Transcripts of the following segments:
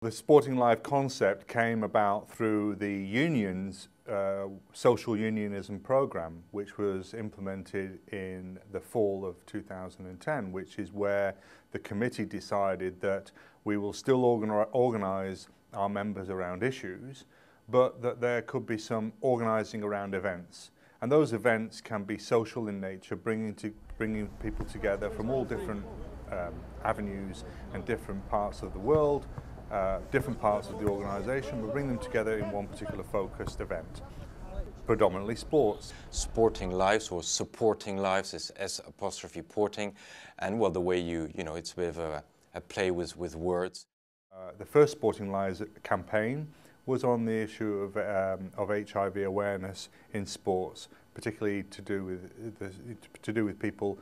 The Sporting Live concept came about through the union's social unionism program, which was implemented in the fall of 2010, which is where the committee decided that we will still organise our members around issues, but that there could be some organising around events. And those events can be social in nature, bringing people together from all different avenues and different parts of the world, different parts of the organisation, but bring them together in one particular focused event, predominantly sports. Sporting Lives, or Supporting Lives, is S''porting, and well, the way you know, it's a bit of a play with words. The first Sporting Lives campaign was on the issue of HIV awareness in sports, particularly to do with people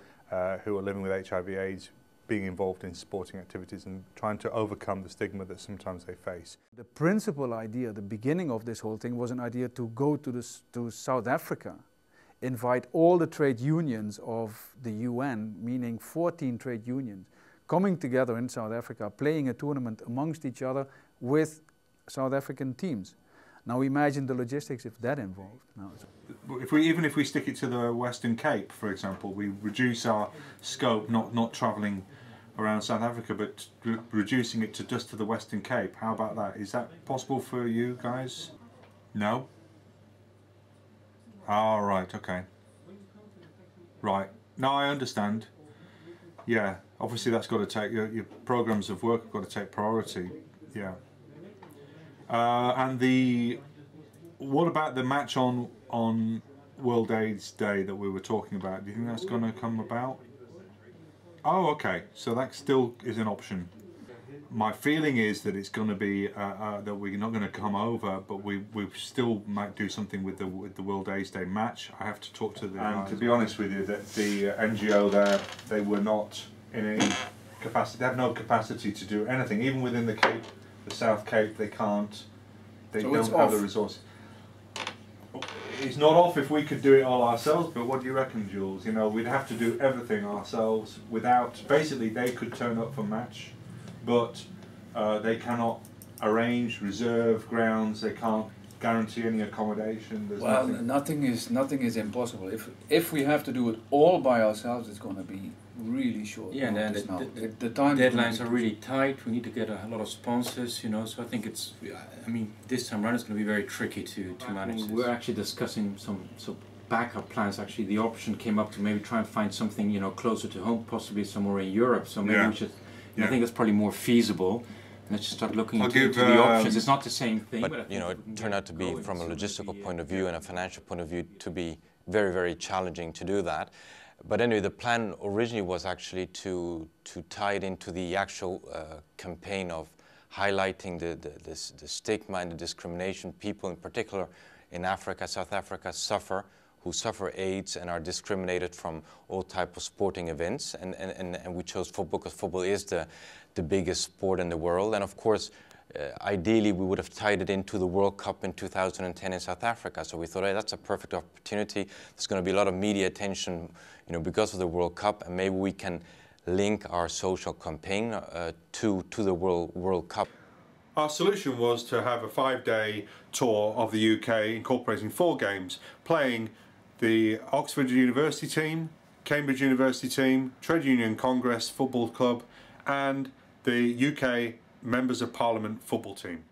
who are living with HIV/AIDS being involved in sporting activities and trying to overcome the stigma that sometimes they face. The principal idea, the beginning of this whole thing, was an idea to go to South Africa, invite all the trade unions of the UN, meaning 14 trade unions, coming together in South Africa, playing a tournament amongst each other with South African teams. Now imagine the logistics if that involved. Even if we stick it to the Western Cape, for example, we reduce our scope, not travelling around South Africa, but reducing it to just to the Western Cape. How about that? Is that possible for you guys? No? Oh, right, okay. Right. No, I understand. Yeah, obviously that's got to take, your programmes of work have got to take priority. Yeah. And what about the match on World AIDS Day that we were talking about? Do you think that's going to come about? Oh, okay. So that still is an option. My feeling is that it's going to be that we're not going to come over, but we still might do something with the World AIDS Day match. I have to talk to the. And to be honest with you, that the NGO there, they were not in any capacity. They have no capacity to do anything, even within the Cape. The South Cape, they can't, they don't have the resources. It's not off if we could do it all ourselves, but what do you reckon, Jules? You know, we'd have to do everything ourselves without, basically they could turn up for match, but they cannot arrange, reserve grounds, they can't guarantee any accommodation. There's well, nothing is impossible. If we have to do it all by ourselves, it's going to be really short. Yeah, and then the time deadlines are really tight. We need to get a lot of sponsors, you know. So I think it's, I mean, this time around it's going to be very tricky to manage. We're actually discussing some backup plans. Actually, the option came up to maybe try and find something, you know, closer to home, possibly somewhere in Europe. So maybe we should. I think that's probably more feasible. Let's just start looking into the options. It's not the same thing. But you know, it turned out to be, from a logistical point of view and a financial point of view, to be very, very challenging to do that. But anyway, the plan originally was actually to tie it into the actual campaign of highlighting the stigma and the discrimination people in particular in Africa, South Africa, who suffer AIDS and are discriminated from all types of sporting events. And we chose football because football is the biggest sport in the world. And of course, ideally, we would have tied it into the World Cup in 2010 in South Africa. So we thought, hey, that's a perfect opportunity. There's going to be a lot of media attention, you know, because of the World Cup, and maybe we can link our social campaign to the World Cup. Our solution was to have a 5-day tour of the UK, incorporating 4 games, playing the Oxford University team, Cambridge University team, Trade Union Congress Football Club, and the UK Members of Parliament football team.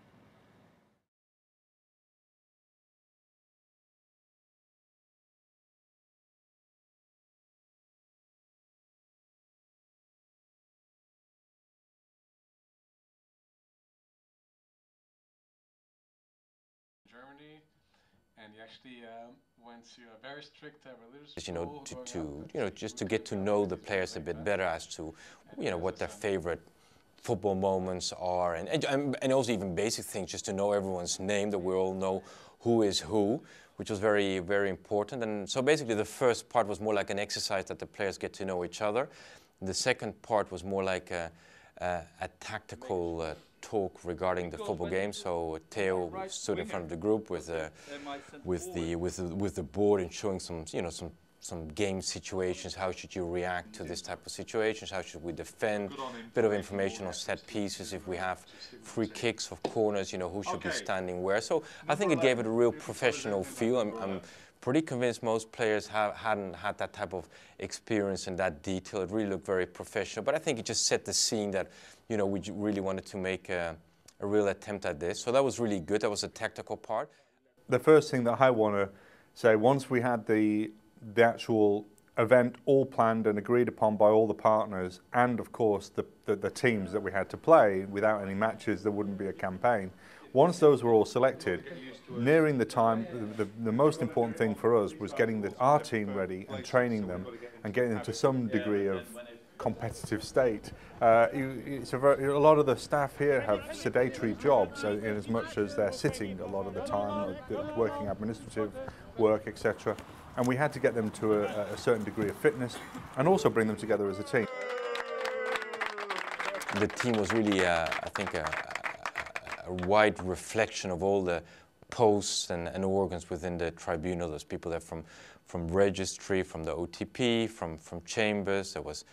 Germany, and he actually went to a very strict religious school. You know, just to get to know the players a bit better as to, you know, what their favorite football moments are, and also even basic things, just to know everyone's name, that we all know who is who, which was very, very important. And so basically the first part was more like an exercise that the players get to know each other. The second part was more like a tactical talk regarding the football game. So Theo stood in front of the group with the board and showing some, you know, some some game situations. How should you react to this type of situations? How should we defend? Bit of information on set pieces. If we have free kicks or corners, you know, who should be standing where. So I think it gave it a real professional feel. I'm pretty convinced most players hadn't had that type of experience in that detail. It really looked very professional. But I think it just set the scene that, you know, we really wanted to make a real attempt at this. So that was really good. That was the tactical part. The first thing that I want to say, once we had the actual event all planned and agreed upon by all the partners, and of course the teams that we had to play, without any matches there wouldn't be a campaign. Once those were all selected, nearing the time, the most important thing for us was getting our team ready and training them and getting them to some degree of competitive state. A lot of the staff here have sedentary jobs in as much as they're sitting a lot of the time, working administrative work, etc. And we had to get them to a certain degree of fitness and also bring them together as a team. The team was really, I think, a wide reflection of all the posts and organs within the tribunal. There's people there from registry, from the OTP, from chambers. There was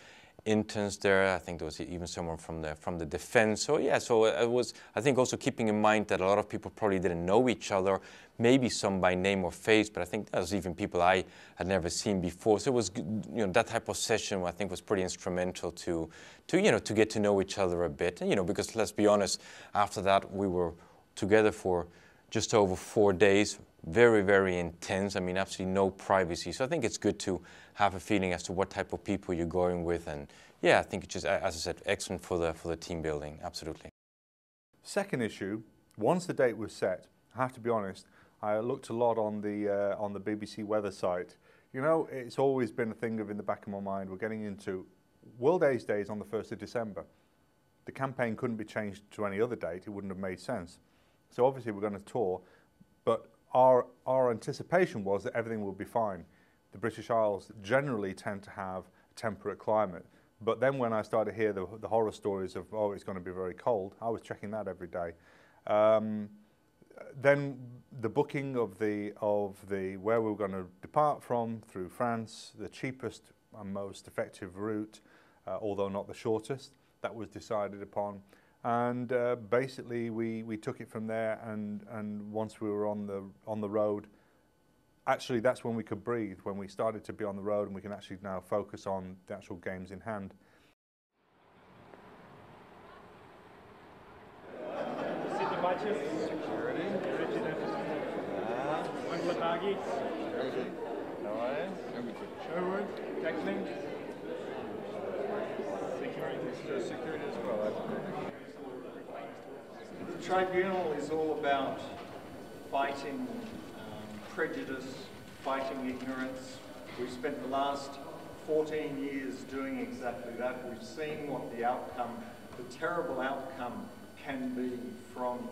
interns there. I think there was even someone from the defense. So yeah, so it was, I think, also keeping in mind that a lot of people probably didn't know each other, maybe some by name or face, but I think there was even people I had never seen before. So it was, you know, that type of session I think was pretty instrumental to you know, to get to know each other a bit. And, you know, because let's be honest, after that we were together for just over 4 days, very, very intense. I mean, absolutely no privacy. So I think it's good to have a feeling as to what type of people you're going with. And yeah, I think it's just, as I said, excellent for the team building, absolutely. Second issue, once the date was set, I have to be honest, I looked a lot on the BBC weather site. You know, it's always been a thing in the back of my mind. We're getting into World AIDS Day is on the 1st of December. The campaign couldn't be changed to any other date. It wouldn't have made sense. So obviously we're going to tour, but our anticipation was that everything would be fine. The British Isles generally tend to have a temperate climate. But then when I started to hear the horror stories of, oh, it's going to be very cold, I was checking that every day. Then the booking of where we were going to depart from through France, the cheapest and most effective route, although not the shortest, that was decided upon. And basically we took it from there, and once we were on the road, actually that's when we could breathe, when we started to be on the road and we can actually now focus on the actual games in hand. The tribunal is all about fighting prejudice, fighting ignorance. We've spent the last 14 years doing exactly that. We've seen what the outcome, the terrible outcome can be from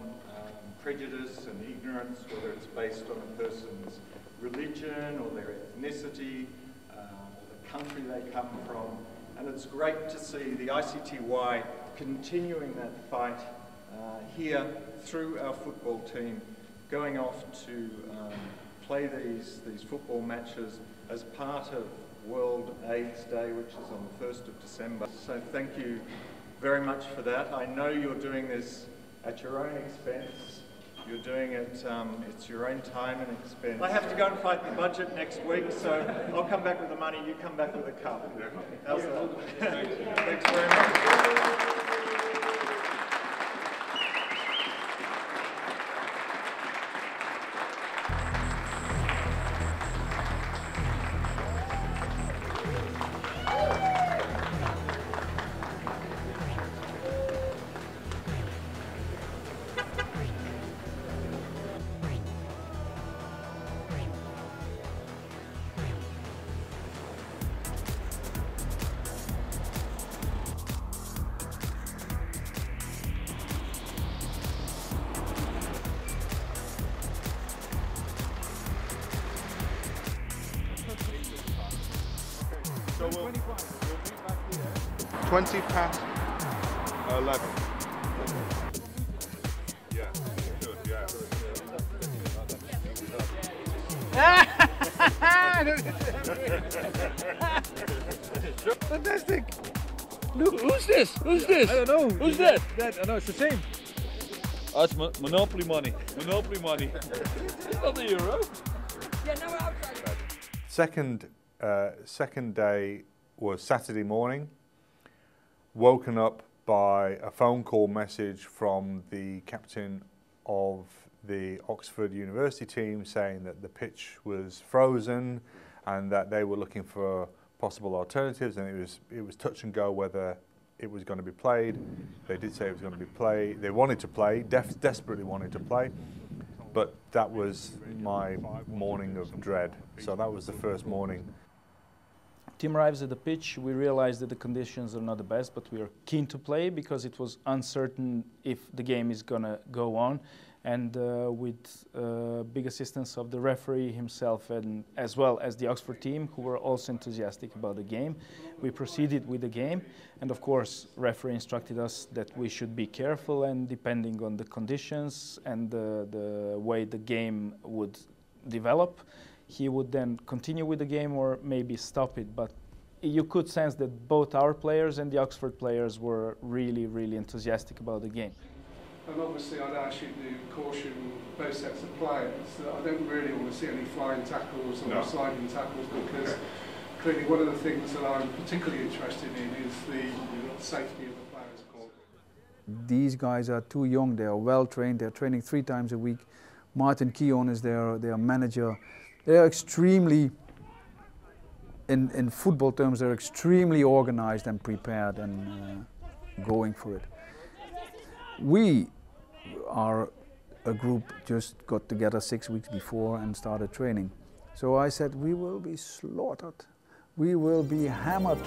prejudice and ignorance, whether it's based on a person's religion or their ethnicity, the country they come from. And it's great to see the ICTY continuing that fight here through our football team, going off to play these football matches as part of World AIDS Day, which is on the 1st of December. So thank you very much for that. I know you're doing this at your own expense. You're doing it, it's your own time and expense. I have to go and fight the budget next week, so I'll come back with the money, you come back with a cup. How's that? Thanks very much. So we'll meet back here. 20 past 11. Yeah, good, yeah. Fantastic! Look, who's this? Who's this? I don't know. Who's that? I know, it's the same. Oh, it's Monopoly money. Monopoly money. It's not the euro. Yeah, no, outside. Second day was Saturday morning. Woken up by a phone call message from the captain of the Oxford University team saying that the pitch was frozen and that they were looking for possible alternatives, and it was touch and go whether it was going to be played. They did say it was going to be played. They wanted to play, desperately wanted to play, but that was my morning of dread. So that was the first morning. Team arrives at the pitch. We realize that the conditions are not the best, but we are keen to play because it was uncertain if the game is going to go on. And with big assistance of the referee himself and as well as the Oxford team, who were also enthusiastic about the game, we proceeded with the game. And of course, referee instructed us that we should be careful, and depending on the conditions and the way the game would develop, he would then continue with the game or maybe stop it. But you could sense that both our players and the Oxford players were really, really enthusiastic about the game. And obviously I'd ask you to caution both sets of players that I don't really want to see any flying tackles or sliding tackles, because clearly one of the things that I'm particularly interested in is the safety of the players. These guys are too young, they are well trained, they're training 3 times a week. Martin Keown is their manager. They are extremely, in football terms, they're extremely organized and prepared and going for it. We are a group just got together 6 weeks before and started training. So I said, we will be slaughtered. We will be hammered.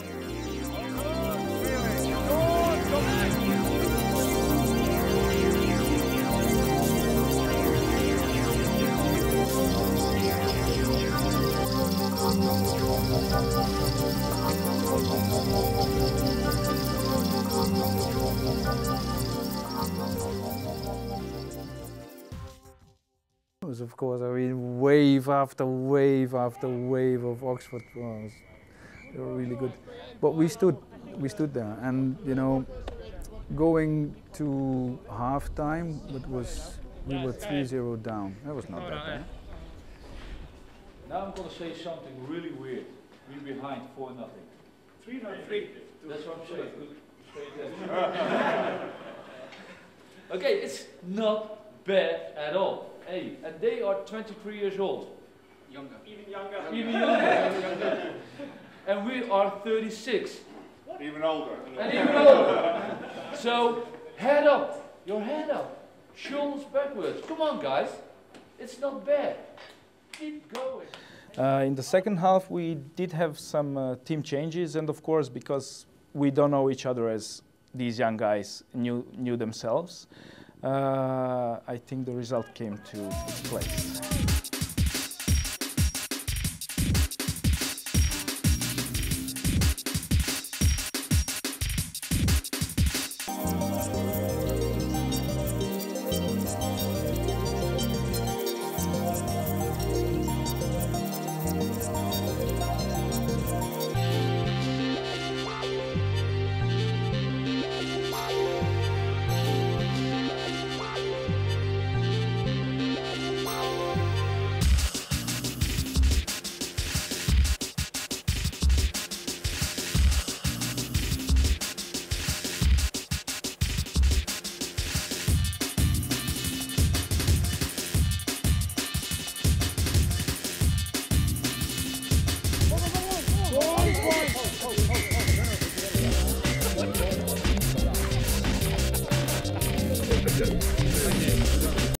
Was, of course, I mean, wave after wave after wave of Oxford. They were really good. But we stood there, and you know, going to half time, we were 3-0 down. That was not that bad. Now I'm going to say something really weird. We're behind 4-0. 3-0. That's what I'm saying. Okay, it's not bad at all. Hey, and they are 23 years old. Younger. Even younger. Even younger. And we are 36. Even older. And even older. So, head up. Your head up. Shoulders backwards. Come on, guys. It's not bad. Keep going. In the second half, we did have some team changes, and of course, because we don't know each other as these young guys knew themselves, I think the result came to its place. Good.